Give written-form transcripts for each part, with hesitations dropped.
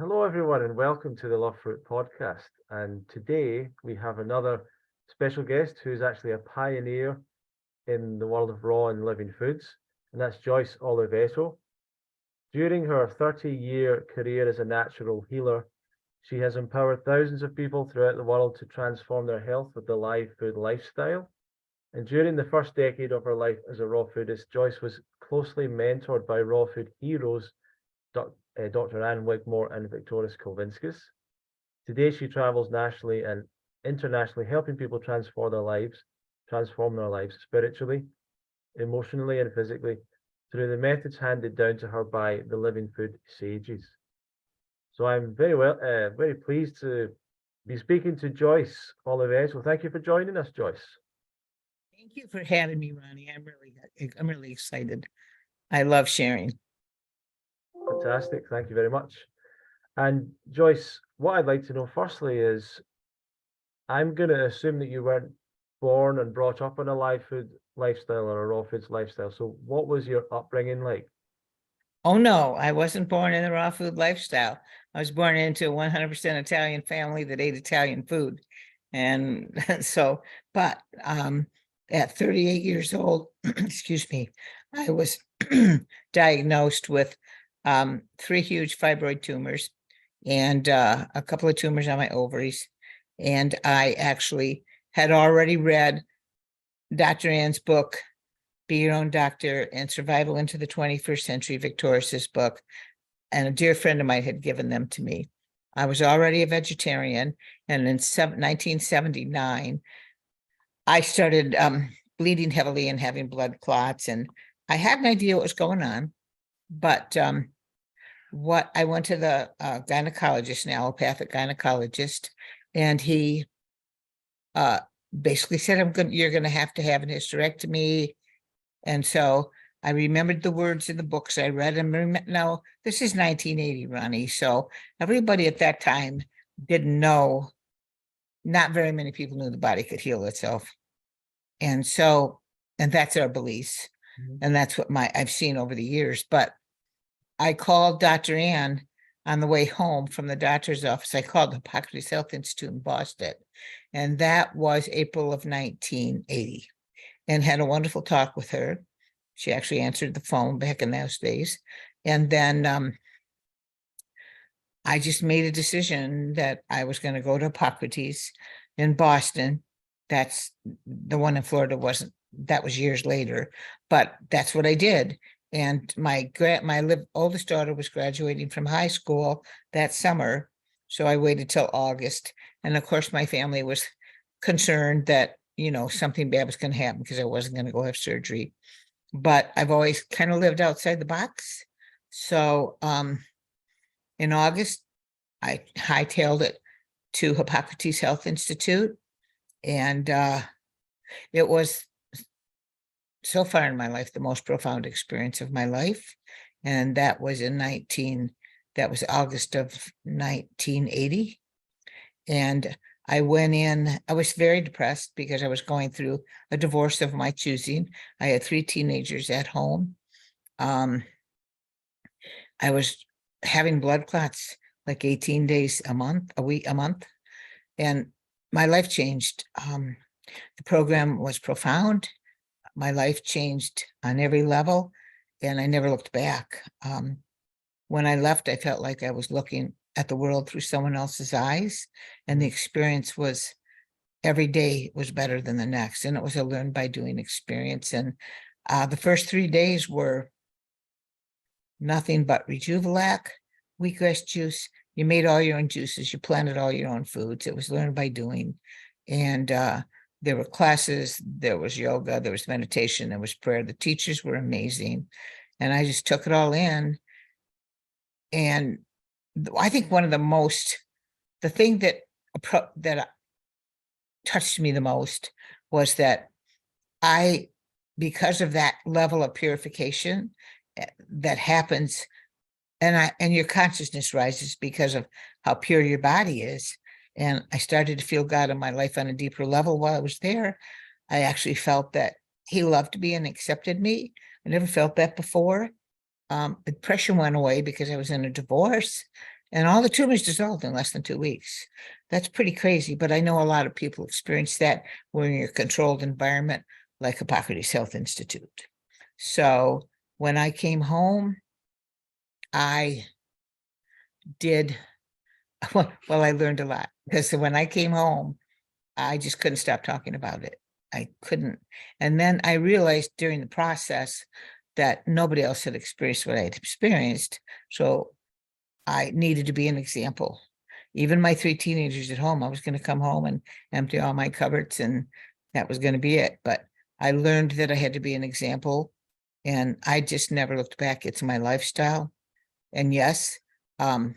Hello, everyone, and welcome to the Love Fruit podcast. And today we have another special guest who's actually a pioneer in the world of raw and living foods, and that's Joyce Oliveto. During her 30-year career as a natural healer, she has empowered thousands of people throughout the world to transform their health with the live food lifestyle. And during the first decade of her life as a raw foodist, Joyce was closely mentored by raw food heroes Dr. Wigmore and Viktoras Kulvinskas. Today, she travels nationally and internationally, helping people transform their lives spiritually, emotionally, and physically through the methods handed down to her by the living food sages. So I'm very pleased to be speaking to Joyce Oliveto. Thank you for joining us, Joyce. Thank you for having me, Ronnie. I'm really excited. I love sharing. Fantastic. Thank you very much. And Joyce, what I'd like to know firstly is I'm going to assume that you weren't born and brought up on a live food lifestyle or a raw foods lifestyle. So what was your upbringing like? Oh no, I wasn't born in the raw food lifestyle. I was born into a 100% Italian family that ate Italian food. And so, but at 38 years old, excuse me, I was diagnosed with 3 huge fibroid tumors and a couple of tumors on my ovaries. And I actually had already read Dr. Ann's book, Be Your Own Doctor and Survival into the 21st Century, Viktoras' book. And a dear friend of mine had given them to me. I was already a vegetarian. And in 1979, I started bleeding heavily and having blood clots. And I had an idea what was going on. But I went to the gynecologist, an allopathic gynecologist, and he basically said, you're going to have an hysterectomy. And so I remembered the words in the books I read. And now this is 1980, Ronnie. So everybody at that time didn't know, not very many people knew the body could heal itself. And so, and that's our beliefs. Mm-hmm. And that's what I've seen over the years. But I called Dr. Ann on the way home from the doctor's office. I called the Hippocrates Health Institute in Boston. And that was April of 1980. And had a wonderful talk with her. She actually answered the phone back in those days. And then I just made a decision that I was going to go to Hippocrates in Boston. That's the one in Florida that was years later, but that's what I did. And my oldest daughter was graduating from high school that summer. So I waited till August. And of course, my family was concerned that, something bad was going to happen because I wasn't going to go have surgery. But I've always kind of lived outside the box. So in August, I hightailed it to Hippocrates Health Institute. And it was, so far in my life, the most profound experience of my life. And that was August of 1980. And I went in, I was very depressed because I was going through a divorce of my choosing. I had 3 teenagers at home. I was having blood clots like 18 days a month. And my life changed. The program was profound. My life changed on every level, and I never looked back. When I left, I felt like I was looking at the world through someone else's eyes, and the experience was, every day was better than the next, and it was a learn by doing experience. And the first 3 days were nothing but Rejuvelac, wheatgrass juice. You made all your own juices, you planted all your own foods. It was learn by doing. And there were classes, there was yoga, there was meditation, there was prayer. The teachers were amazing. And I just took it all in. And I think the thing that touched me the most was that because of that level of purification that happens, and your consciousness rises because of how pure your body is. And I started to feel God in my life on a deeper level while I was there. I actually felt that he loved me and accepted me. I never felt that before. The pressure went away because I was in a divorce. And all the tumors dissolved in less than 2 weeks. That's pretty crazy, but I know a lot of people experience that when you're in a controlled environment like Hippocrates Health Institute. So when I came home, I did, well, I learned a lot, because when I came home, I just couldn't stop talking about it. I couldn't. And then I realized during the process that nobody else had experienced what I had experienced. So I needed to be an example. Even my 3 teenagers at home, I was going to come home and empty all my cupboards, and that was going to be it. But I learned that I had to be an example, and I just never looked back. It's my lifestyle. And yes, in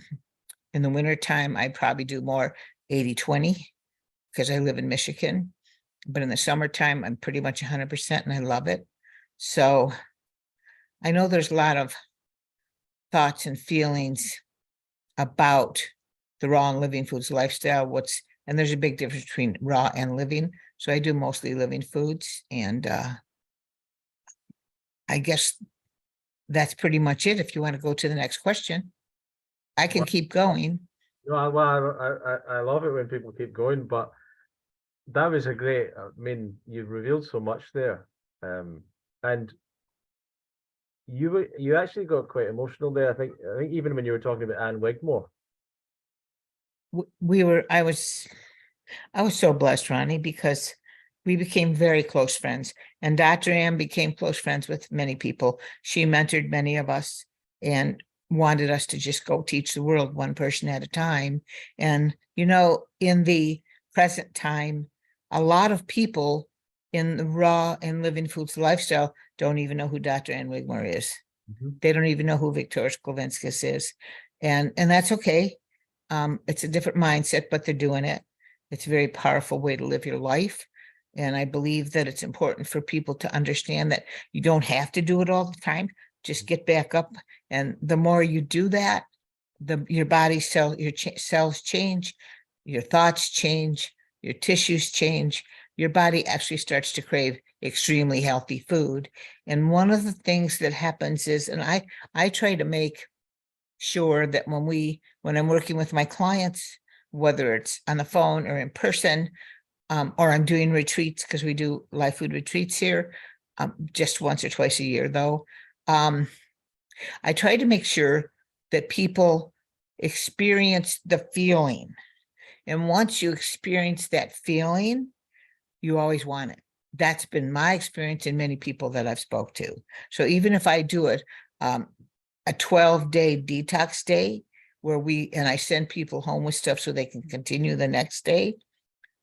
the wintertime, I probably do more 80-20 because I live in Michigan. But in the summertime, I'm pretty much 100% and I love it. So I know there's a lot of thoughts and feelings about the raw and living foods lifestyle. And there's a big difference between raw and living. So I do mostly living foods. And I guess that's pretty much it. If you want to go to the next question, I can keep going. No, well, I love it when people keep going, but that was a great, I mean, you've revealed so much there. And you actually got quite emotional there. I think even when you were talking about Anne Wigmore. I was so blessed, Ronnie, because we became very close friends, and Dr. Ann became close friends with many people. She mentored many of us and wanted us to just go teach the world one person at a time. And, you know, in the present time, a lot of people in the raw and living foods lifestyle don't even know who Dr. Ann Wigmore is. They don't even know who Viktoras Kulvinskas is. And that's okay. It's a different mindset, but they're doing it. It's a very powerful way to live your life. And I believe that it's important for people to understand that you don't have to do it all the time. Just get back up. And the more you do that, your body cells change, your thoughts change, your tissues change. Your body actually starts to crave extremely healthy food. And one of the things that happens is, and I try to make sure that when I'm working with my clients, whether it's on the phone or in person, or I'm doing retreats, because we do live food retreats here, just once or twice a year though. I try to make sure that people experience the feeling. And once you experience that feeling, you always want it. That's been my experience in many people that I've spoke to. So even if I do it, a 12-day detox day where I send people home with stuff so they can continue the next day,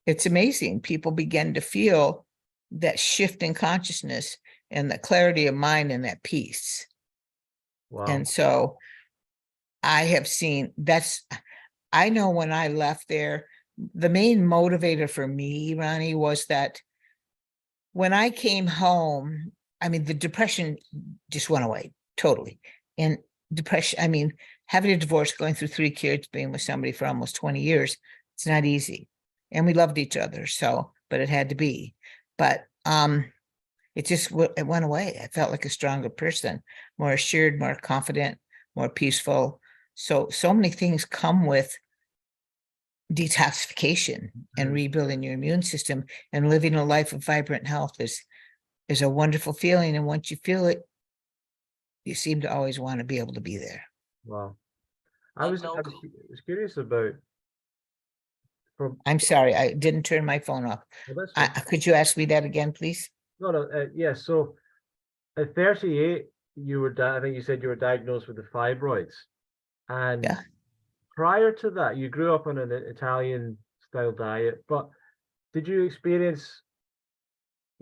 it's amazing. People begin to feel that shift in consciousness and the clarity of mind and that peace. Wow. And so I have seen I know when I left there, the main motivator for me, Ronnie, was that when I came home, I mean, the depression just went away totally. And depression, I mean, having a divorce, going through 3 kids, being with somebody for almost 20 years, it's not easy. And we loved each other, but it had to be. But it went away. I felt like a stronger person, more assured, more confident, more peaceful. So many things come with detoxification and rebuilding your immune system, and living a life of vibrant health is a wonderful feeling. And once you feel it, you seem to always want to be able to be there. Wow. I was curious about. I'm sorry, I didn't turn my phone off. Could you ask me that again, please? No. Yeah. So at 38, I think you said you were diagnosed with the fibroids. And yeah. Prior to that, you grew up on an Italian style diet, but did you experience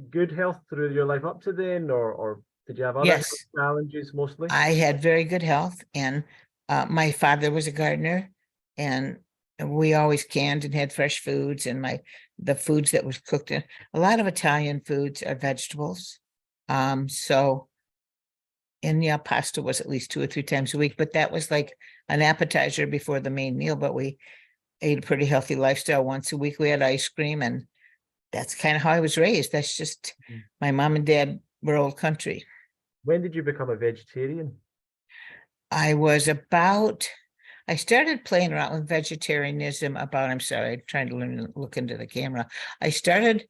good health through your life up to then, or did you have other health challenges mostly? I had very good health, and my father was a gardener, and we always canned and had fresh foods, and the foods that was cooked in a lot of Italian foods are vegetables. Pasta was at least 2 or 3 times a week, but that was like an appetizer before the main meal. But we ate a pretty healthy lifestyle. Once a week we had ice cream, and that's kind of how I was raised. That's just my mom and dad were old country. When did you become a vegetarian? I I started playing around with vegetarianism about, I'm sorry, I'm trying to learn to look into the camera. I started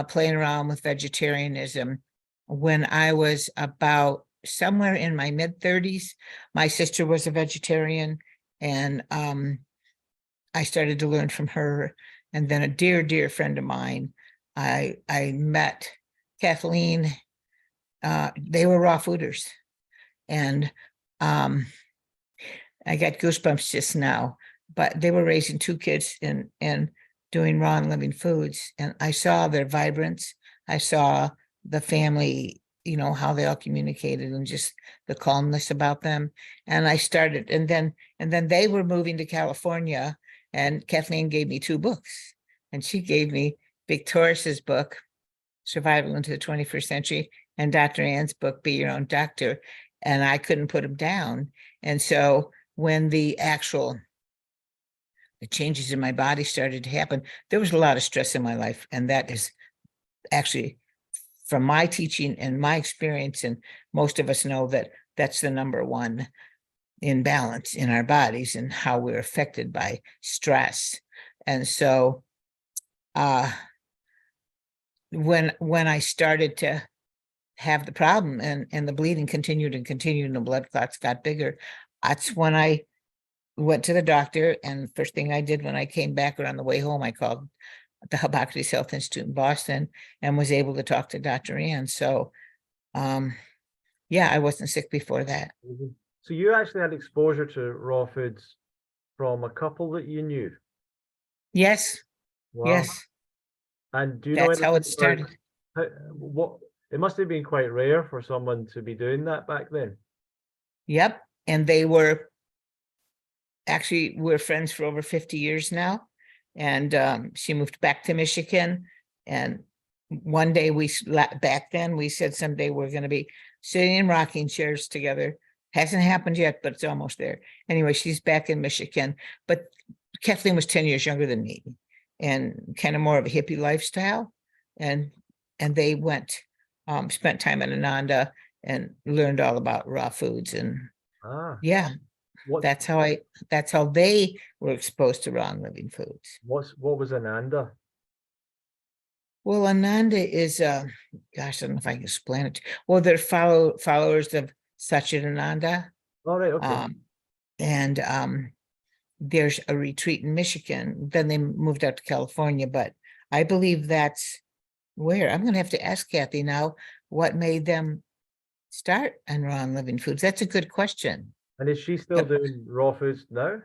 playing around with vegetarianism when I was about somewhere in my mid-30s. My sister was a vegetarian, and I started to learn from her. And then a dear, dear friend of mine, I met Kathleen. They were raw fooders. And I got goosebumps just now, but they were raising two kids and doing raw and living foods. And I saw their vibrance. I saw the family, you know, how they all communicated and just the calmness about them. And I started, and then they were moving to California, and Kathleen gave me two books, and she gave me Viktoras's book, Survival into the 21st Century, and Dr. Ann's book, Be Your Own Doctor. And I couldn't put them down. And so when the changes in my body started to happen, there was a lot of stress in my life. And that is actually, from my teaching and my experience, and most of us know that that's the number one imbalance in our bodies and how we're affected by stress. And so when I started to have the problem and the bleeding continued and the blood clots got bigger, that's when I went to the doctor. And first thing I did when I came back, or on the way home, I called the Hippocrates Health Institute in Boston and was able to talk to Dr. Ann. So yeah, I wasn't sick before that. So you actually had exposure to raw foods from a couple that you knew? Yes. Wow. Yes. And do you That's know how it started. What it must have been quite rare for someone to be doing that back then. Yep. And they were actually, we're friends for over 50 years now. And she moved back to Michigan. And one day back then we said someday we're going to be sitting in rocking chairs together. Hasn't happened yet, but it's almost there. Anyway, she's back in Michigan, but Kathleen was 10 years younger than me and kind of more of a hippie lifestyle. And they went, spent time in Ananda and learned all about raw foods. And yeah, that's how they were exposed to raw and living foods. What was Ananda? Well, Ananda is, gosh, I don't know if I can explain it. Well, they're followers of Satchidananda. All right, okay. And there's a retreat in Michigan. Then they moved out to California, but I believe that's where. I'm going to have to ask Kathy now what made them start on raw and living foods. That's a good question. And is she still doing raw foods now?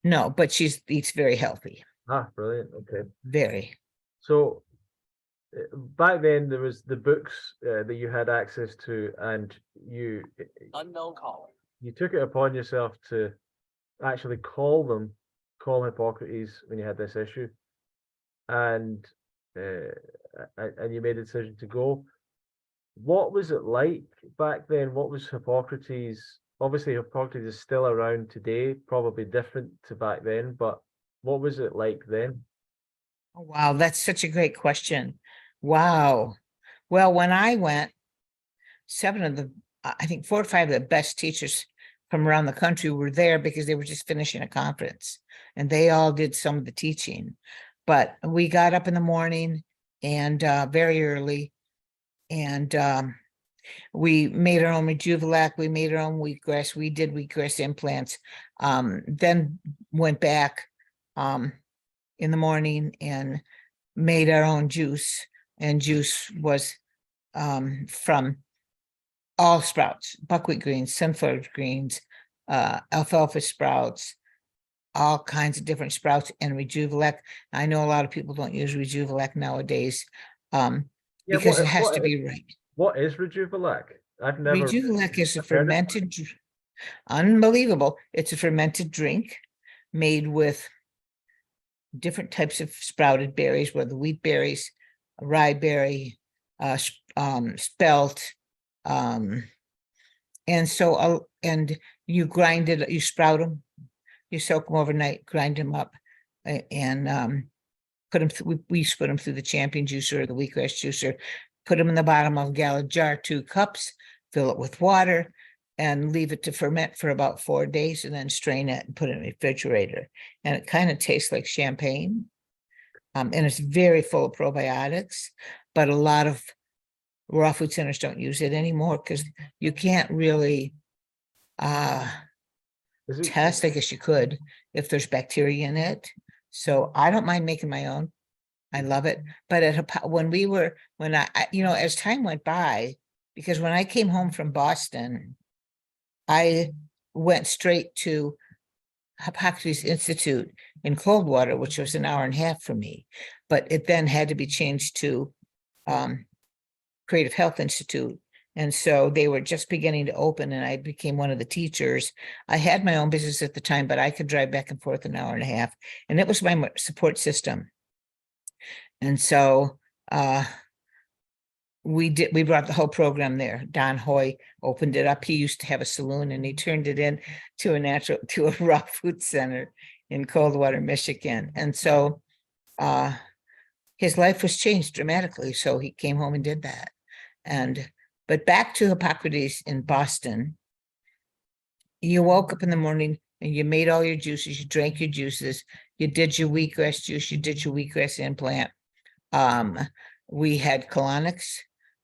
No, but she eats very healthy. Ah, brilliant. Okay. Very. So back then there was the books that you had access to, and you unknown caller. You took it upon yourself to actually call Hippocrates when you had this issue, and you made a decision to go. What was it like back then? What was Hippocrates? Obviously, Hippocrates is still around today, probably different to back then, but what was it like then? Oh, wow, that's such a great question. Wow. Well, when I went, I think 4 or 5 of the best teachers from around the country were there because they were just finishing a conference, and they all did some of the teaching. But we got up in the morning and very early, and we made our own Rejuvilac, we made our own wheatgrass, we did wheatgrass implants, then went back in the morning and made our own juice. And juice was from all sprouts, buckwheat greens, sunflower greens, alfalfa sprouts, all kinds of different sprouts, and Rejuvilac. I know a lot of people don't use Rejuvilac nowadays because it has to be right. What is Rejuvilac? I've never. Rejuvilac is a fermented, unbelievable. It's a fermented drink made with different types of sprouted berries, whether wheat berries, rye berry, spelt, and so and you grind it, you sprout them, you soak them overnight, grind them up, and put them through, we put them through the champion juicer or the wheatgrass juicer, put them in the bottom of a gallon jar, 2 cups, fill it with water, and leave it to ferment for about 4 days and then strain it and put it in the refrigerator. And it kind of tastes like champagne. And it's very full of probiotics, but a lot of raw food centers don't use it anymore because you can't really Is it, test, I guess you could, if there's bacteria in it. So I don't mind making my own. I love it. But as time went by, because when I came home from Boston, I went straight to Hippocrates Institute in Coldwater, which was an hour and a half for me. But it then had to be changed to Creative Health Institute. And so they were just beginning to open, and I became one of the teachers. I had my own business at the time, but I could drive back and forth an hour and a half, and it was my support system. And so we brought the whole program there. Don Hoy opened it up. He used to have a saloon, and he turned it in to a raw food center in Coldwater, Michigan. And so his life was changed dramatically. So he came home and did that. But back to Hippocrates in Boston, you woke up in the morning and you made all your juices, you drank your juices, you did your wheatgrass juice, you did your wheatgrass implant. We had colonics,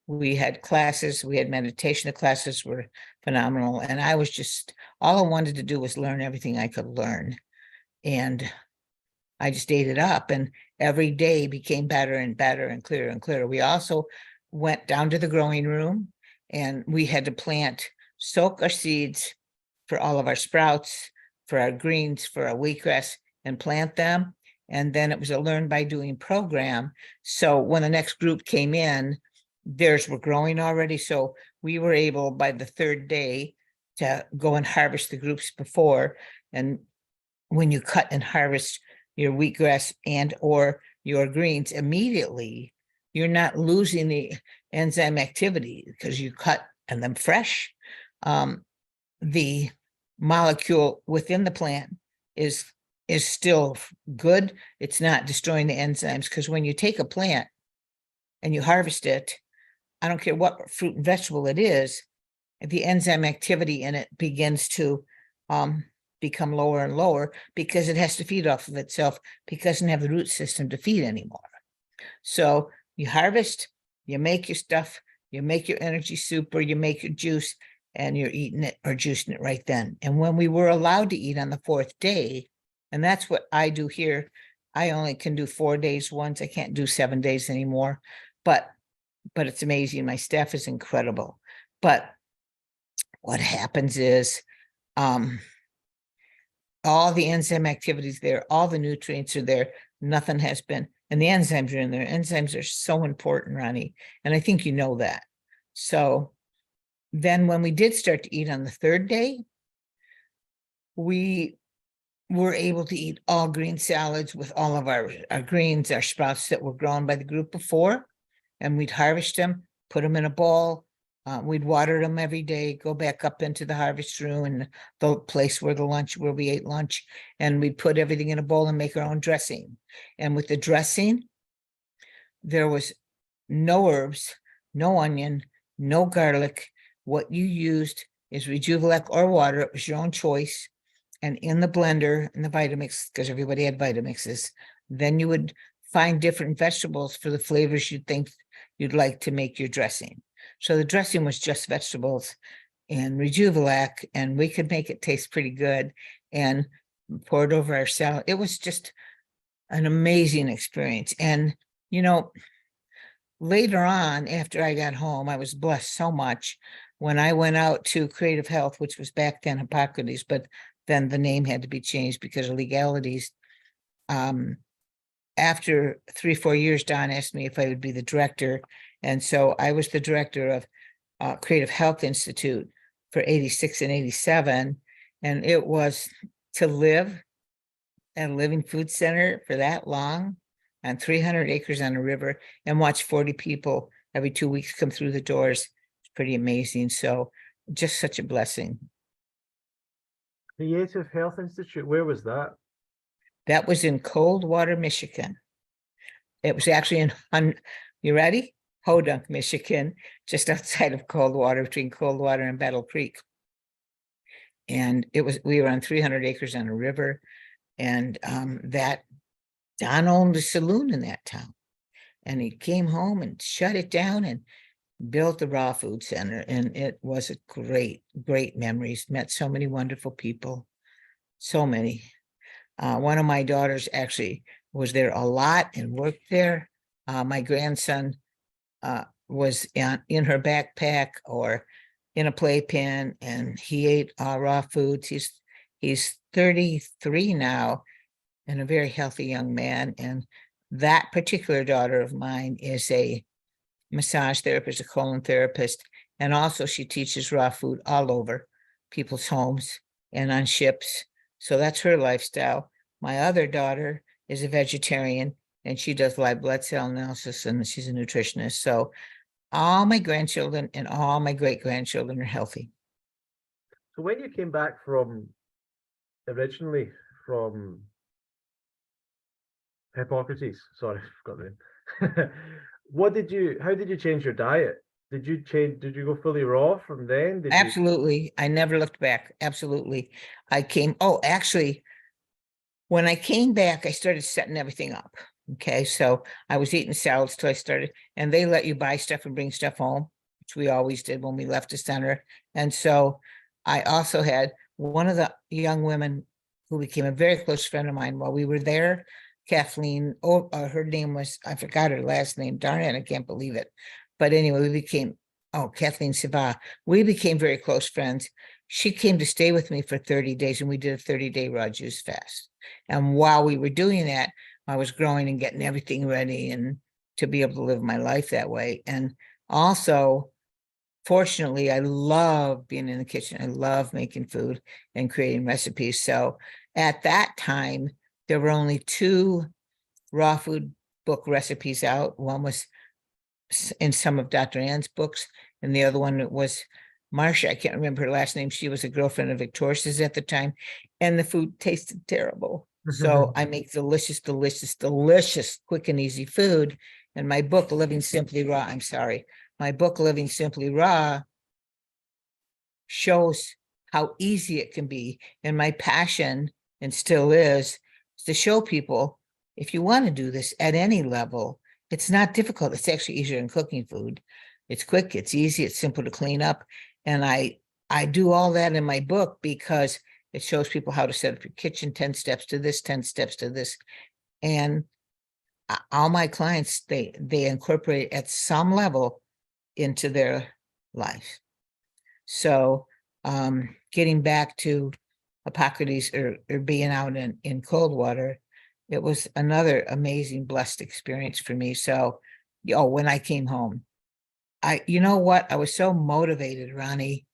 we had classes, we had meditation. The classes were phenomenal. And I was all I wanted to do was learn everything I could learn. And I just ate it up, and every day became better and better and clearer and clearer. We also went down to the growing room, and we had to soak our seeds for all of our sprouts, for our greens, for our wheatgrass, and plant them. And then it was a learn by doing program. So when the next group came in, theirs were growing already. So we were able by the third day to go and harvest the groups before. And when you cut and harvest your wheatgrass and or your greens immediately, you're not losing the enzyme activity because you cut and them fresh. The molecule within the plant is still good. It's not destroying the enzymes, because when you take a plant and you harvest it, I don't care what fruit and vegetable it is, the enzyme activity in it begins to become lower and lower because it has to feed off of itself, because it doesn't have the root system to feed anymore. So you harvest, you make your stuff, you make your energy soup or you make your juice, and you're eating it or juicing it right then. And when we were allowed to eat on the fourth day, and that's what I do here, I only can do 4 days once. I can't do 7 days anymore, but it's amazing. My staff is incredible. But what happens is all the enzyme activities there, all the nutrients are there. Nothing has been, and the enzymes are in there. Enzymes are so important, Ronnie. And I think you know that. So then when we did start to eat on the third day, we were able to eat all green salads with all of our greens, our sprouts that were grown by the group before. And we'd harvest them, put them in a bowl. We'd water them every day, go back up into the harvest room and the place where we ate lunch, and we'd put everything in a bowl and make our own dressing. And with the dressing, there was no herbs, no onion, no garlic. What you used is Rejuvenac or water. It was your own choice. And in the blender, in the Vitamix, because everybody had Vitamixes, then you would find different vegetables for the flavors you'd think you'd like to make your dressing. So the dressing was just vegetables and Rejuvenac, and we could make it taste pretty good and pour it over our salad. It was just an amazing experience. And, later on, after I got home, I was blessed so much when I went out to Creative Health, which was back then Hippocrates, but then the name had to be changed because of legalities. After 3-4 years, Don asked me if I would be the director. And so I was the director of Creative Health Institute for 86 and 87. And it was to live at a living food center for that long on 300 acres on a river and watch 40 people every 2 weeks come through the doors. It's pretty amazing. So just such a blessing. Creative Health Institute, where was that? That was in Coldwater, Michigan. It was actually you ready? Hodunk, Michigan, just outside of Coldwater, between Coldwater and Battle Creek. And we were on 300 acres on a river, and that Don owned a saloon in that town. And he came home and shut it down and built the Raw Food Center. And it was a great, great memories. Met so many wonderful people, so many. One of my daughters actually was there a lot and worked there. My grandson was in her backpack or in a playpen, and he ate raw foods. He's 33 now and a very healthy young man. And that particular daughter of mine is a massage therapist, a colon therapist, and also she teaches raw food all over people's homes and on ships. So that's her lifestyle. My other daughter is a vegetarian, and she does live blood cell analysis, and she's a nutritionist. So all my grandchildren and all my great-grandchildren are healthy. So when you came back originally from Hippocrates, sorry, I forgot the name. How did you change your diet? Did you go fully raw from then? Absolutely. I never looked back. Absolutely. Actually, when I came back, I started setting everything up. Okay. So I was eating salads till I started, and they let you buy stuff and bring stuff home, which we always did when we left the center. And so I also had one of the young women who became a very close friend of mine while we were there, Kathleen. Her name was, I forgot her last name. Darn it, I can't believe it. But anyway, Kathleen Siva. We became very close friends. She came to stay with me for 30 days, and we did a 30-day raw juice fast. And while we were doing that, I was growing and getting everything ready and to be able to live my life that way. And also, fortunately, I love being in the kitchen. I love making food and creating recipes. So at that time, there were only 2 raw food book recipes out. One was in some of Dr. Ann's books, and the other one was Marcia. I can't remember her last name. She was a girlfriend of Viktoras at the time, and the food tasted terrible. So I make delicious, delicious, delicious, quick and easy food. And my book, Living Simply Raw, my book, Living Simply Raw, shows how easy it can be. And my passion, and still is to show people, if you want to do this at any level, it's not difficult. It's actually easier than cooking food. It's quick, it's easy, it's simple to clean up. And I do all that in my book because it shows people how to set up your kitchen, 10 steps to this, 10 steps to this. And all my clients, they incorporate at some level into their life. So getting back to Hippocrates or being out in cold water, it was another amazing, blessed experience for me. So, when I came home, you know what? I was so motivated, Ronnie,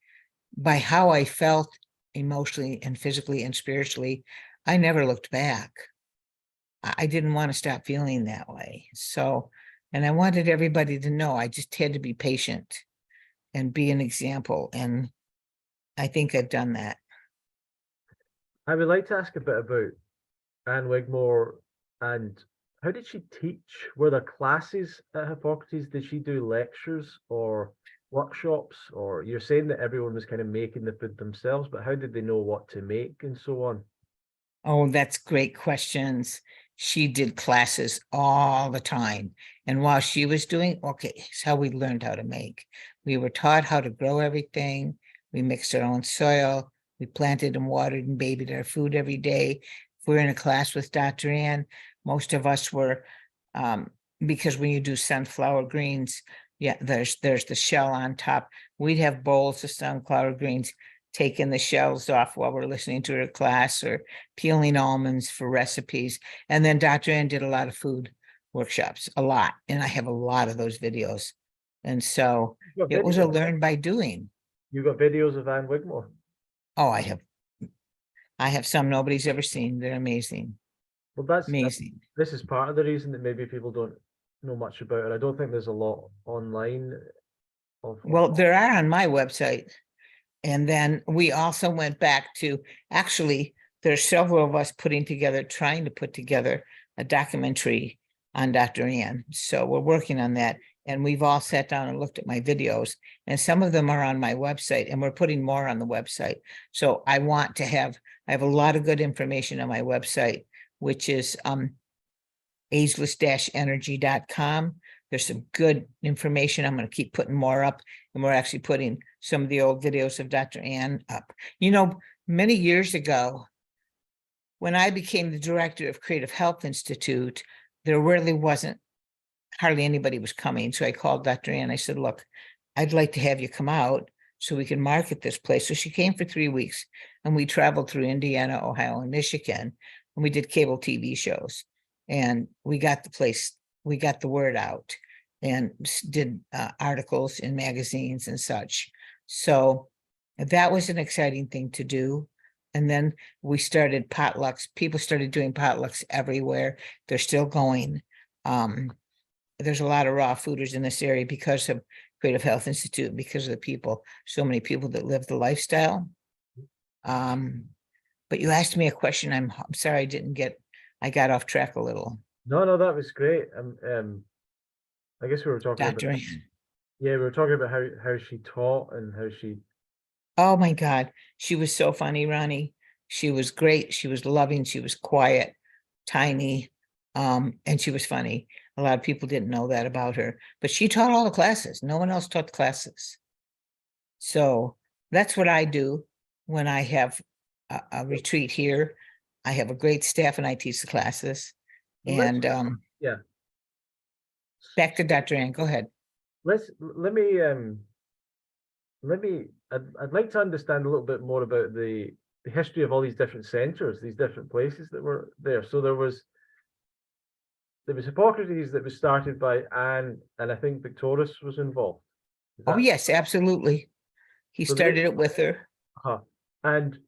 by how I felt emotionally and physically and spiritually. I never looked back. I didn't want to stop feeling that way. So, and I wanted everybody to know I just had to be patient and be an example. And I think I've done that. I would like to ask a bit about Anne Wigmore, and how did she teach? Were there classes at Hippocrates? Did she do lectures or workshops? Or you're saying that everyone was kind of making the food themselves, but how did they know what to make and so on? Oh, that's great questions. She did classes all the time. And while she was doing, it's how we learned how to make. We were taught how to grow everything. We mixed our own soil. We planted and watered and babied our food every day. If we're in a class with Dr. Ann, most of us were, because when you do sunflower greens, there's the shell on top. We'd have bowls of sunflower greens, taking the shells off while we're listening to her class, or peeling almonds for recipes. And then Dr. Ann did a lot of food workshops, a lot. And I have a lot of those videos. And so it was a learn by doing. You got videos of Anne Wigmore? Oh, I have some nobody's ever seen. They're amazing. Well, that's amazing. This is part of the reason that maybe people don't know much about it. I don't think there's a lot online. Well, there are on my website. And then we also went back to, actually, there's several of us trying to put together a documentary on Dr. Ann. So we're working on that. And we've all sat down and looked at my videos, and some of them are on my website, and we're putting more on the website. So I have a lot of good information on my website, which is ageless-energy.com. There's some good information. I'm going to keep putting more up, and we're actually putting some of the old videos of Dr. Ann up. You know, many years ago, when I became the director of Creative Health Institute, there really wasn't, hardly anybody was coming. So I called Dr. Ann. I said, look, I'd like to have you come out so we can market this place. So she came for 3 weeks, and we traveled through Indiana, Ohio, and Michigan, and we did cable TV shows, and we got the word out, and did articles in magazines and such. So that was an exciting thing to do. And then we started potlucks. People started doing potlucks everywhere. They're still going. There's a lot of raw fooders in this area because of Creative Health Institute, because of the people, so many people that live the lifestyle. But you asked me a question. I'm sorry I got off track a little. No, that was great. I guess we were talking Dr. about, Ann. yeah, we were talking about how she taught and how she. Oh my God. She was so funny, Ronnie. She was great. She was loving. She was quiet, tiny, and she was funny. A lot of people didn't know that about her, but she taught all the classes. No one else taught the classes. So that's what I do when I have a retreat here. I have a great staff and I teach the classes. And Yeah. back to Dr. Ann, go ahead. I'd like to understand a little bit more about the history of all these different centers, these different places that were there. So there was Hippocrates that was started by Anne, and I think Viktoras was involved. Oh yes, absolutely. He started it with her. And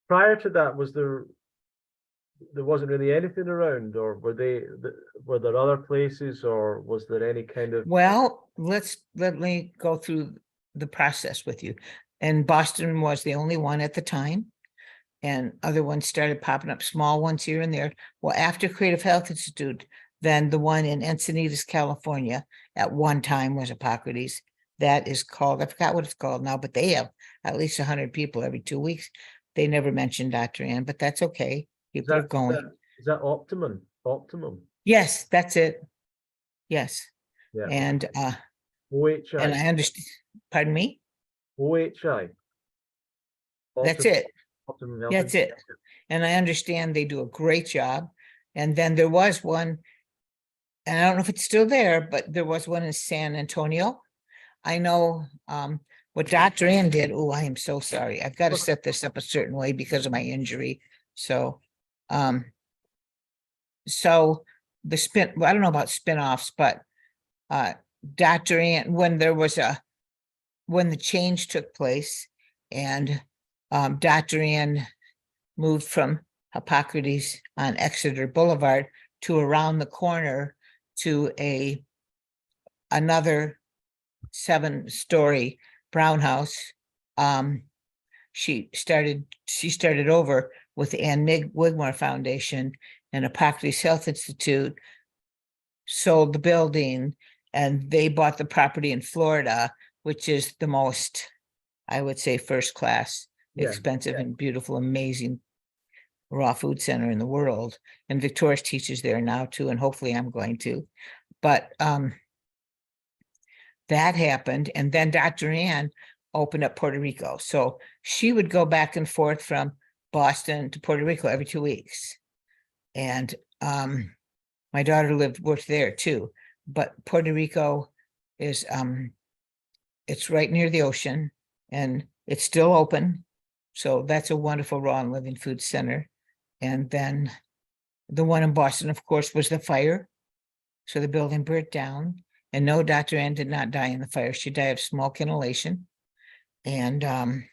prior to that, there wasn't really anything around, or were there other places, or was there any kind of? Well, let me go through the process with you. And Boston was the only one at the time, and other ones started popping up, small ones here and there. Well, after Creative Health Institute, then the one in Encinitas, California, at one time was Hippocrates. That is called, I forgot what it's called now, but they have at least 100 people every 2 weeks. They never mentioned Dr. Ann, but that's okay. People are going. Is that Optimum? Yes, that's it. Yes. Yeah. And OHI. and I understand. Pardon me? OHI. That's it. Optimum Health. That's it. And I understand they do a great job. And then there was one, and I don't know if it's still there, but there was one in San Antonio. I know what Dr. Ann did. Oh, I am so sorry. I've got to set this up a certain way because of my injury. So the well, I don't know about spin-offs, but Dr. Ann, when the change took place, and Dr. Ann moved from Hippocrates on Exeter Boulevard to around the corner to another 7-story brown house. She started over with the Ann Wigmore Foundation, and Hippocrates Health Institute sold the building, and they bought the property in Florida, which is the most, I would say, first class, expensive and beautiful, amazing raw food center in the world. And Viktoras teaches there now too, and hopefully I'm going to. But that happened, and then Dr. Ann opened up Puerto Rico. So she would go back and forth from Boston to Puerto Rico every 2 weeks. And my daughter worked there too. But Puerto Rico is it's right near the ocean, and it's still open. So that's a wonderful raw and living food center. And then the one in Boston, of course, was the fire. So the building burnt down. And no, Dr. Ann did not die in the fire. She died of smoke inhalation. And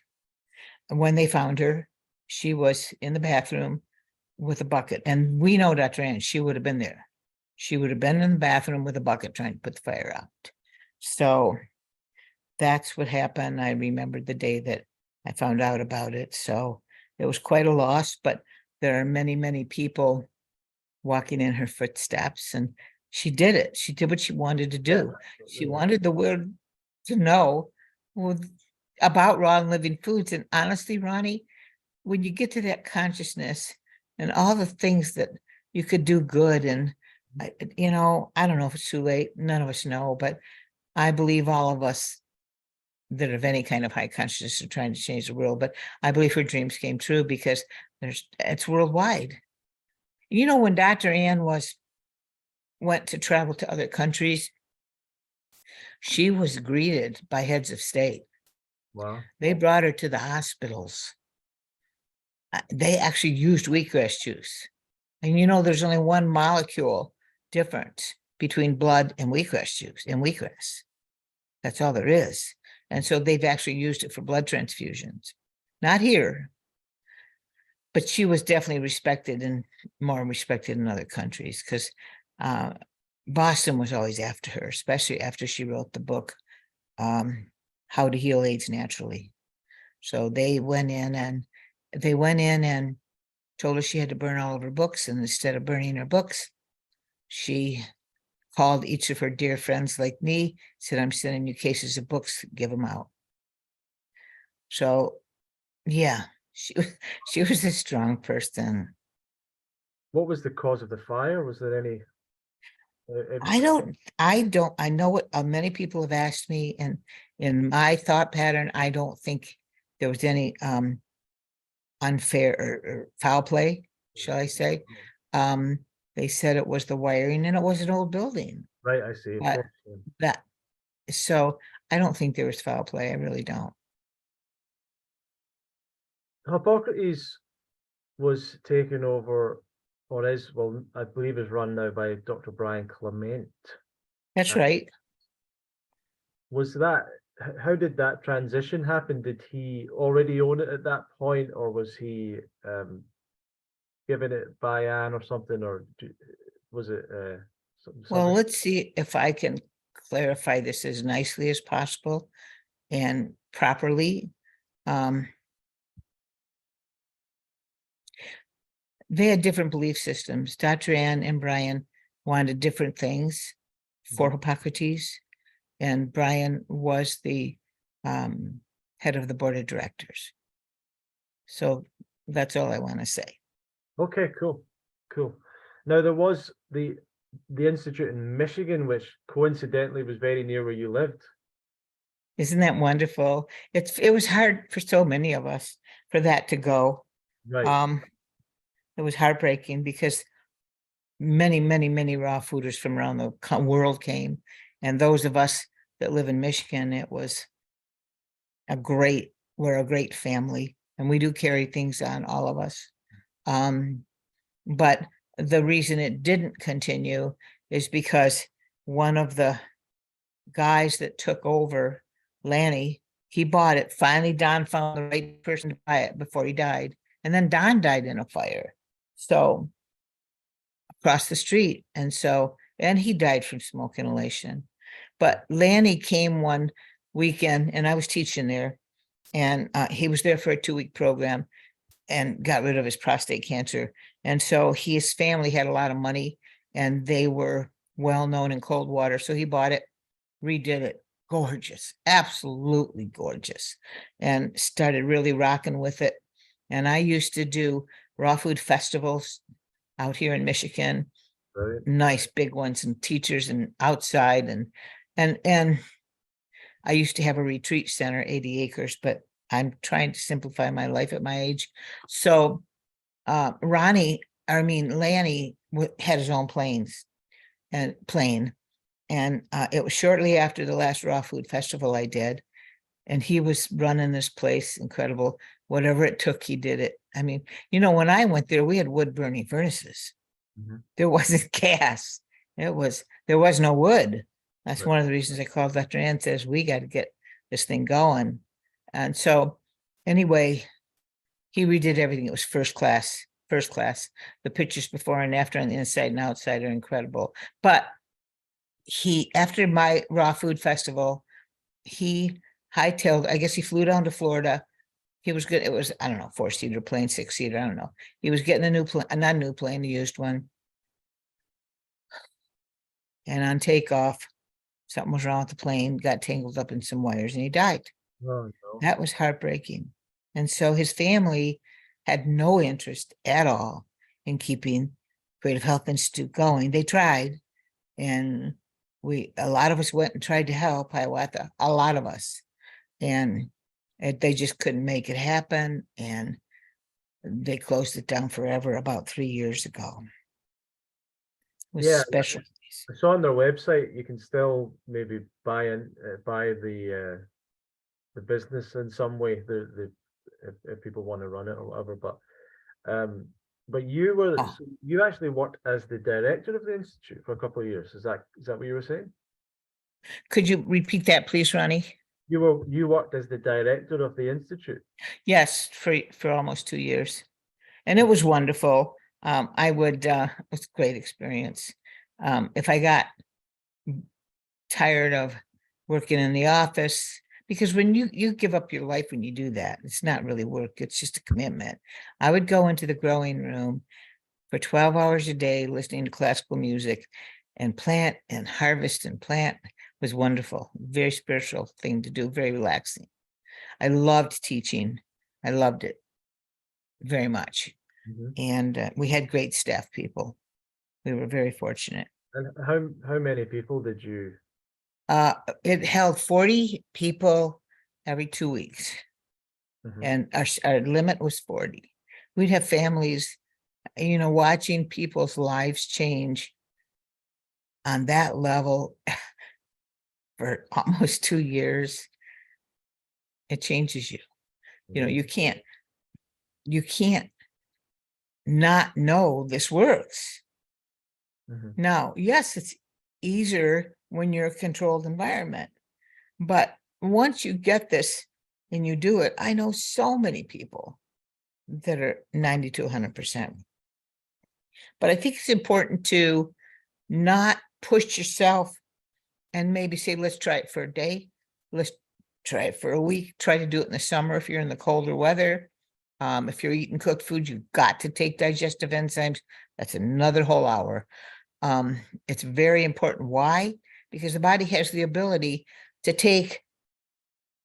when they found her, she was in the bathroom with a bucket. And we know Dr. Ann, she would have been there. She would have been in the bathroom with a bucket trying to put the fire out. So that's what happened. I remembered the day that I found out about it. So it was quite a loss, but there are many, many people walking in her footsteps. And she did it. She did what she wanted to do. She wanted the world to know about raw and living foods. And honestly, Ronnie, when you get to that consciousness and all the things that you could do good, and I don't know if it's too late. None of us know, but I believe all of us that have any kind of high consciousness are trying to change the world. But I believe her dreams came true because it's worldwide. When Dr. Ann went to travel to other countries, she was greeted by heads of state. Wow. They brought her to the hospitals. They actually used wheatgrass juice. And there's only one molecule difference between blood and wheatgrass juice and wheatgrass. That's all there is. And so they've actually used it for blood transfusions. Not here, but she was definitely respected, and more respected in other countries, because Boston was always after her, especially after she wrote the book, How to Heal AIDS Naturally. So they went in and told her she had to burn all of her books. And instead of burning her books, she called each of her dear friends like me, said, I'm sending you cases of books, give them out. So, yeah, she was a strong person. What was the cause of the fire? Was there any? I know what many people have asked me, and in my thought pattern, I don't think there was any unfair or foul play, shall I say. They said it was the wiring, and it was an old building. Right, I see. So I don't think there was foul play. I really don't. Hippocrates was taken over, or is, well, I believe is run now by Dr. Brian Clement. That's right. Was that, how did that transition happen? Did he already own it at that point, or was he given it by Anne or something, or was it something? Well, let's see if I can clarify this as nicely as possible and properly. They had different belief systems. Dr. Ann and Brian wanted different things for Hippocrates, and Brian was the head of the board of directors. So that's all I want to say. Okay, cool. Now there was the institute in Michigan, which coincidentally was very near where you lived. Isn't that wonderful? It was hard for so many of us for that to go. Right. It was heartbreaking because many, many, many raw fooders from around the world came, and those of us that live in Michigan, we're a great family, and we do carry things on, all of us. But the reason it didn't continue is because one of the guys that took over, Lanny, he bought it. Finally, Don found the right person to buy it before he died. And then Don died in a fire. So across the street. And he died from smoke inhalation. But Lanny came one weekend, and I was teaching there, and he was there for a 2-week program and got rid of his prostate cancer. And so his family had a lot of money, and they were well known in cold water. So he bought it, redid it. Gorgeous, absolutely gorgeous, and started really rocking with it. And I used to do raw food festivals out here in Michigan, Right. Nice big ones, and teachers and outside, and I used to have a retreat center, 80 acres, but I'm trying to simplify my life at my age. So Lanny had his own plane, and it was shortly after the last raw food festival I did, and he was running this place, incredible. Whatever it took, he did it. I mean, when I went there, we had wood burning furnaces. There wasn't gas. There was no wood. That's one of the reasons I called Dr. Ann, says we got to get this thing going. And so anyway, he redid everything. It was first class. The pictures before and after on the inside and outside are incredible. But after my raw food festival, he hightailed, I guess he flew down to Florida. He was good. It was, I don't know, 4-seater plane, 6-seater, I don't know. He was getting a new plane, not a new plane, a used one. And on takeoff, something was wrong with the plane, got tangled up in some wires, and he died. Oh, no. That was heartbreaking. And so his family had no interest at all in keeping Creative Health Institute going. They tried, and a lot of us went and tried to help Hiawatha, a lot of us, and they just couldn't make it happen, and they closed it down forever about 3 years ago. It was Yeah, special. I saw on their website you can still maybe buy the business in some way, the if people want to run it or whatever. But Oh, you actually worked as the director of the institute for a couple of years. Is that what you were saying? could you repeat that, please, Ronnie? You worked as the director of the institute. Yes, for almost 2 years. And it was wonderful. It was a great experience. If I got tired of working in the office, because when you give up your life when you do that, it's not really work, it's just a commitment. I would go into the growing room for 12 hours a day, listening to classical music and plant and harvest and plant. It was wonderful, very spiritual thing to do, very relaxing. I loved teaching. I loved it very much. Mhm. And we had great staff people. We were very fortunate. And how many people did you? It held 40 people every 2 weeks, Mhm. and our limit was 40. We'd have families, watching people's lives change on that level for almost 2 years. It changes you. Mhm. You can't not know this works. Mhm. Now, yes, it's easier when you're a controlled environment, but once you get this and you do it, I know so many people that are 90 to 100%. But I think it's important to not push yourself and maybe say, let's try it for a day. Let's try it for a week. Try to do it in the summer if you're in the colder weather. If you're eating cooked food, you've got to take digestive enzymes. That's another whole hour. It's very important. Why? Because the body has the ability to take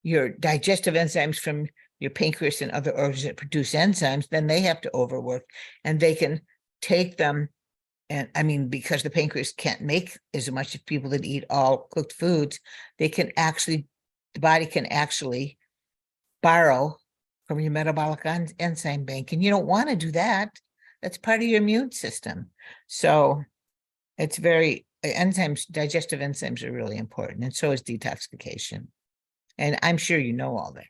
your digestive enzymes from your pancreas and other organs that produce enzymes, then they have to overwork, and they can take them. And I mean, because the pancreas can't make as much of people that eat all cooked foods, the body can actually borrow from your metabolic enzyme bank. And you don't want to do that. That's part of your immune system. So it's digestive enzymes are really important. And so is detoxification. And I'm sure you know all that.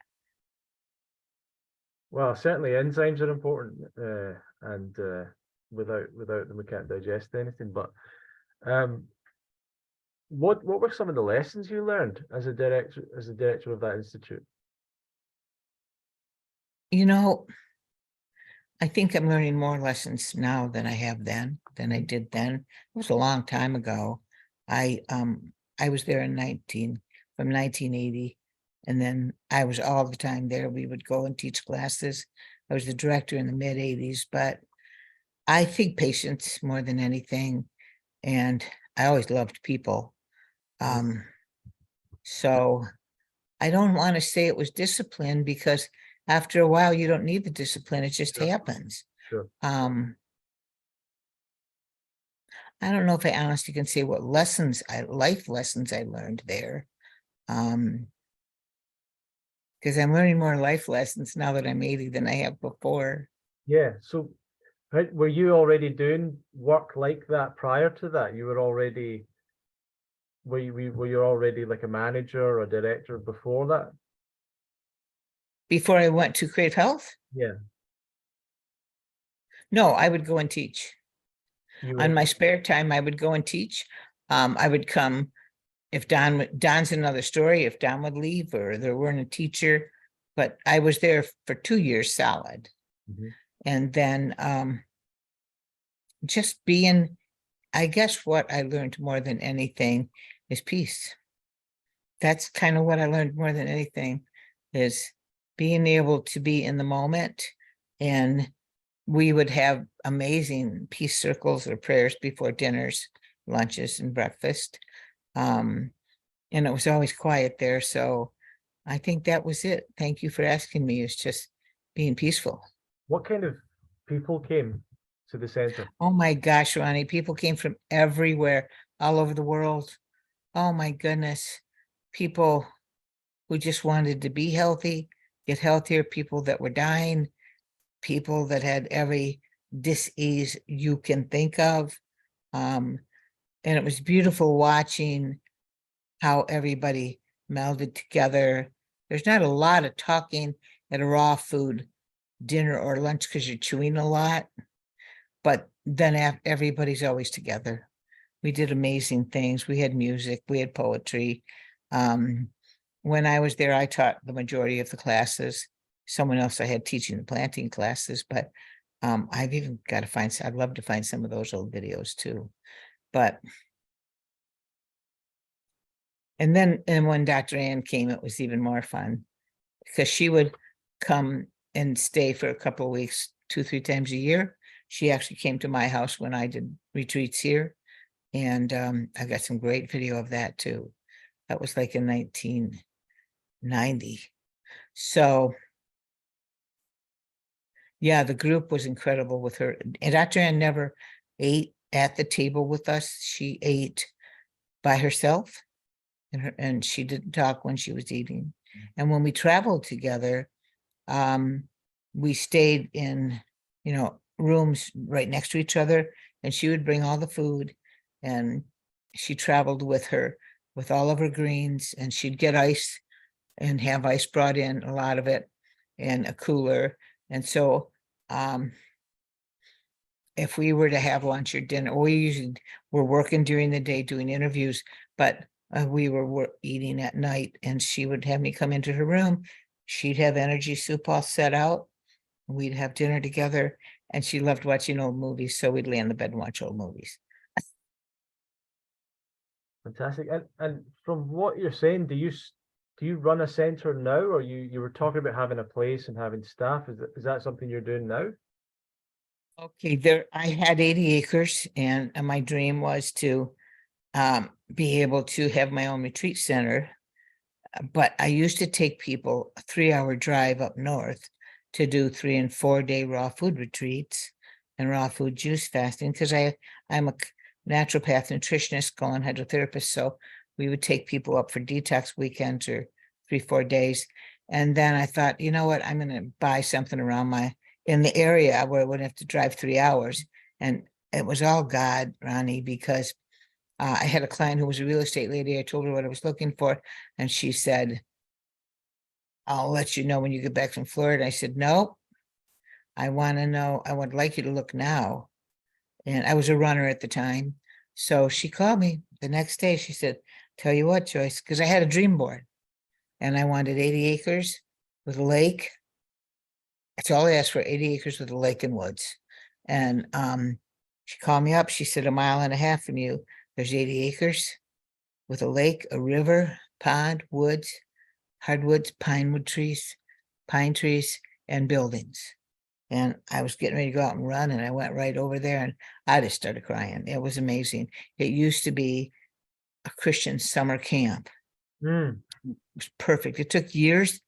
Well, certainly enzymes are important, and without them we can't digest anything. But um, what were some of the lessons you learned as a director of that institute? I think I'm learning more lessons now than I did then. It was a long time ago. I was there from 1980, and then I was all the time there. We would go and teach classes. I was the director in the mid 80s, but I think patience more than anything, and I always loved people. So I don't want to say it was discipline, because after a while you don't need the discipline, it just Sure. happens. Sure. I don't know if I honestly can say what life lessons I learned there. Because I'm learning more life lessons now that I'm 80 than I have before. Yeah. So were you already doing work like that prior to that? You were already were you already like a manager or a director before that? Before I went to Creative Health? Yeah. No, I would go and teach. You On were. my spare time, I would go and teach. I would come if Don's another story, if Don would leave or there weren't a teacher, but I was there for 2 years solid. Mhm. And then just being, I guess what I learned more than anything is peace. That's kind of what I learned more than anything, is being able to be in the moment. And we would have amazing peace circles or prayers before dinners. lunches and breakfast. And it was always quiet there. So I think that was it. Thank you for asking me. It's just being peaceful. What kind of people came to the center? Oh my gosh, Ronnie, people came from everywhere, all over the world. Oh my goodness. People who just wanted to be healthy, get healthier, people that were dying, people that had every disease you can think of. And it was beautiful watching how everybody melded together. There's not a lot of talking at a raw food dinner or lunch because you're chewing a lot, but then everybody's always together. We did amazing things. We had music, we had poetry. When I was there, I taught the majority of the classes. Someone else I had teaching the planting classes, but I've even got to find, I'd love to find some of those old videos too. But, and when Dr. Ann came, it was even more fun because she would come and stay for a couple of weeks, 2-3 times a year. She actually came to my house when I did retreats here. And I got some great video of that too. That was like in 1990. So yeah, the group was incredible with her. And Dr. Ann never ate at the table with us. She ate by herself, and she didn't talk when she was eating. And when we traveled together, we stayed in, rooms right next to each other, and she would bring all the food, and she traveled with all of her greens, and she'd get ice and have ice brought in, a lot of it, and a cooler. And so if we were to have lunch or dinner, we usually were working during the day doing interviews, but we were eating at night, and she would have me come into her room. She'd have energy soup all set out. We'd have dinner together, and she loved watching old movies. So we'd lay in the bed and watch old movies. Fantastic. And from what you're saying, do you run a center now, or you were talking about having a place and having staff? Is that something you're doing now? Okay, I had 80 acres, and my dream was to be able to have my own retreat center. But I used to take people a 3-hour drive up north to do 3- and 4-day raw food retreats and raw food juice fasting, because I'm a naturopath, nutritionist, colon hydrotherapist. So we would take people up for detox weekends or 3-4 days. And then I thought, you know what, I'm going to buy something around in the area where I wouldn't have to drive 3 hours. And it was all God, Ronnie, because I had a client who was a real estate lady. I told her what I was looking for, and she said, I'll let you know when you get back from Florida. I said, no, I want to know. I would like you to look now. And I was a runner at the time. So she called me the next day. She said, tell you what, Joyce, because I had a dream board and I wanted 80 acres with a lake. That's all I asked for, 80 acres with a lake and woods. And she called me up. She said, 1.5 miles from you, there's 80 acres with a lake, a river, pond, woods, hardwoods, pine trees, and buildings. And I was getting ready to go out and run, and I went right over there, and I just started crying. It was amazing. It used to be a Christian summer camp. It was perfect. It took years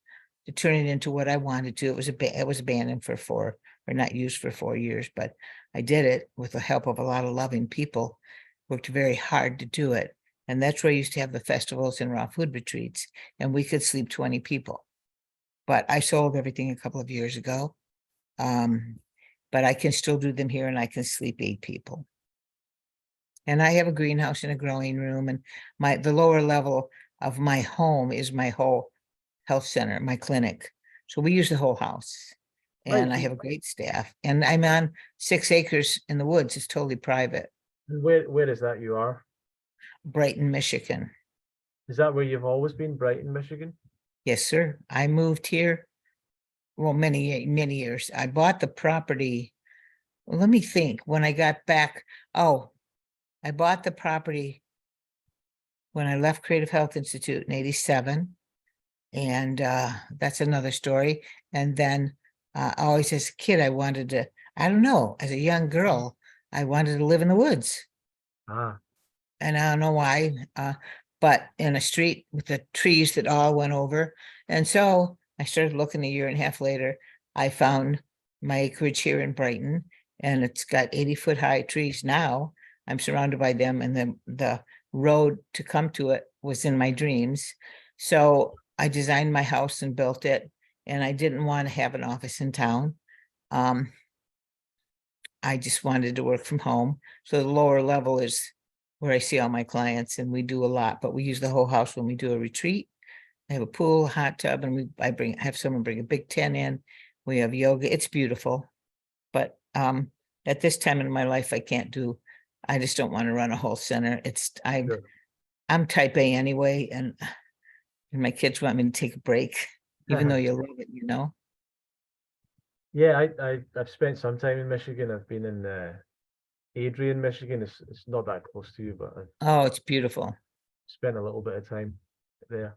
to turn it into what I wanted to. It was abandoned or not used for 4 years, but I did it with the help of a lot of loving people. Worked very hard to do it. And that's where I used to have the festivals and raw food retreats, and we could sleep 20 people. But I sold everything a couple of years ago. But I can still do them here, and I can sleep 8 people. And I have a greenhouse and a growing room, and the lower level of my home is my whole health center, my clinic. So we use the whole house, and Right. I have a great staff, and I'm on 6 acres in the woods. It's totally private. Where is that you are? Brighton, Michigan. Is that where you've always been, Brighton, Michigan? Yes, sir. I moved here, well, many years. I bought the property. Well, let me think. When I got back, I bought the property when I left Creative Health Institute in 87. And that's another story. And then always as a kid, I wanted to, I don't know, as a young girl, I wanted to live in the woods. Ah, and I don't know why, but in a street with the trees that all went over. And so I started looking a year and a half later. I found my acreage here in Brighton, and it's got 80-foot high trees now. I'm surrounded by them, and the road to come to it was in my dreams. So I designed my house and built it, and I didn't want to have an office in town. I just wanted to work from home. So the lower level is where I see all my clients, and we do a lot, but we use the whole house when we do a retreat. I have a pool, hot tub, and I have someone bring a big tent in. We have yoga. It's beautiful. But at this time in my life, I just don't want to run a whole center. Sure. I'm type A anyway, and my kids want me to take a break, even though you love it, you know. Yeah, I've spent some time in Michigan. I've been in Adrian, Michigan. It's not that close to you, but I've Oh, it's beautiful. spent a little bit of time there.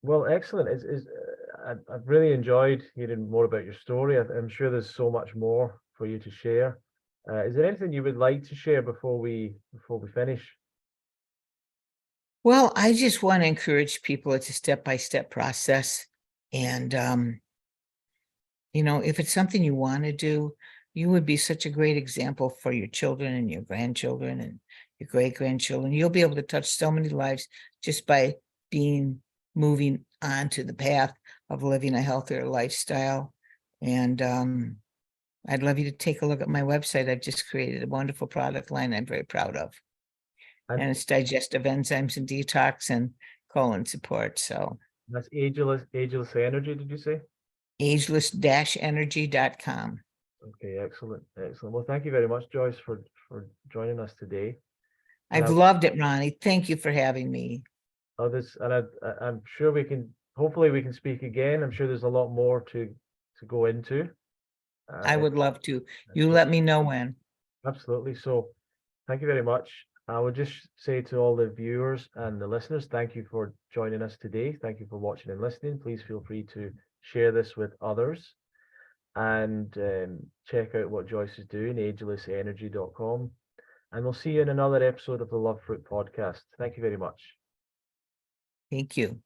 Well, excellent. I've really enjoyed hearing more about your story. I'm sure there's so much more for you to share. Is there anything you would like to share before we finish? Well, I just want to encourage people. It's a step-by-step process. And, if it's something you want to do, you would be such a great example for your children and your grandchildren and your great-grandchildren. You'll be able to touch so many lives just by moving on to the path of living a healthier lifestyle. And I'd love you to take a look at my website. I've just created a wonderful product line I'm very proud of. And it's digestive enzymes and detox and colon support. So That's ageless energy, did you say? ageless-energy.com. Okay, excellent. Well, thank you very much, Joyce, for joining us today. I've loved it, Ronnie. Thank you for having me. I'm sure hopefully we can speak again. I'm sure there's a lot more to go into. I would love to. You let me know when. Absolutely. So thank you very much. I would just say to all the viewers and the listeners, thank you for joining us today. Thank you for watching and listening. Please feel free to share this with others, and check out what Joyce is doing, agelessenergy.com. And we'll see you in another episode of the Love Fruit podcast. Thank you very much. Thank you.